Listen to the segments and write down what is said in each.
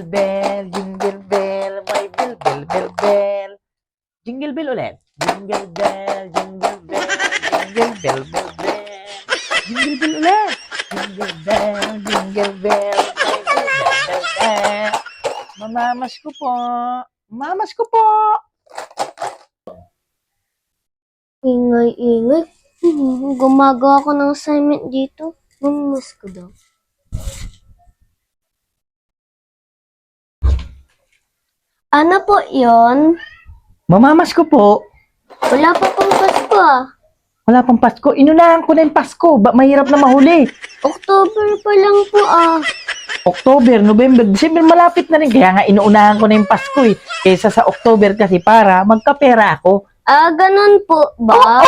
Bell, jingle bell, may bell, bell, bell, bell. Jingle bell ulit. Jingle bell, jingle bell, jingle bell, bell, bell. Jingle bell ulit. Jingle bell, jingle bell, may bell, bell, bell, bell. Mamamas ko po. Mamas ko po. Ingay-ingay. Gumagawa ko ng assignment dito. Mamimas ko daw. Ano po yon? Mamamas ko po. Wala pa pong Pasko ah. Wala pang Pasko. Inunahan ko na yung Pasko. Mahirap na mahuli. October pa lang po ah. October, November, December, malapit na rin. Kaya nga inuunahan ko na yung Pasko eh. Kesa sa October kasi para magkapera ako. Ah, ganun po ba?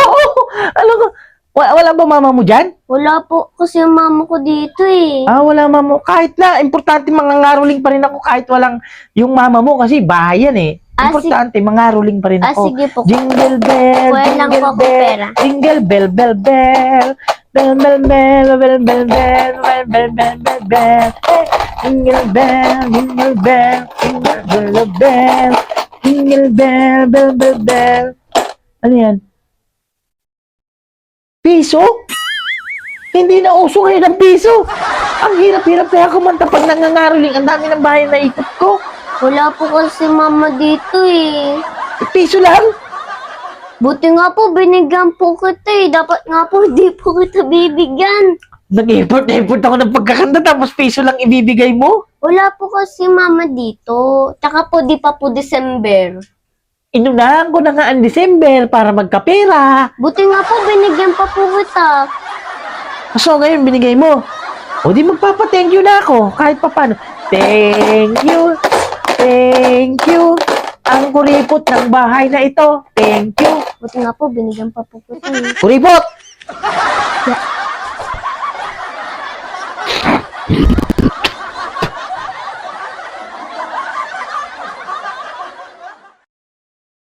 Alam ko, wala ba mama mo dyan? Wala po kasi yung mama ko dito eh. Wala mama mo. Kahit na, importante mangangaroling pa rin ako kahit walang yung mama mo kasi bahay yan eh. Importante, mangaroling pa rin ako. Sige po. Jingle bell, Wala lang po jingle akong bell, pera. jingle bell, bell, bell. Bell, bell, bell, bell, bell, bell, bell, bell, bell, bell, bell. Hey, jingle bell, jingle bell, jingle bell, bell. Jingle bell, bell, bell, bell. Ano yan? Piso? Hindi na uso ngayon ang piso. Ang hirap-hirap kaya kumanta pag nangangaroling. Ang dami ng bahay na ikot ko. Wala po kasi mama dito eh. Piso lang? Buti nga po, binigyan po kita eh. Dapat nga po, hindi po kita bibigyan. Nag-effort ako ng pagkakanta tapos piso lang ibibigay mo? Wala po kasi mama dito. Tsaka po, di pa po December. Inunahan ko na nga ang December para magkapera. Buti nga po, binigyan pa po kita. So ngayon binigay mo. O di magpapa-thank you na ako kahit papano. Thank you. Thank you. Ang kuripot ng bahay na ito. Thank you. Buti nga po, binigyan pa po kita eh. Kuripot!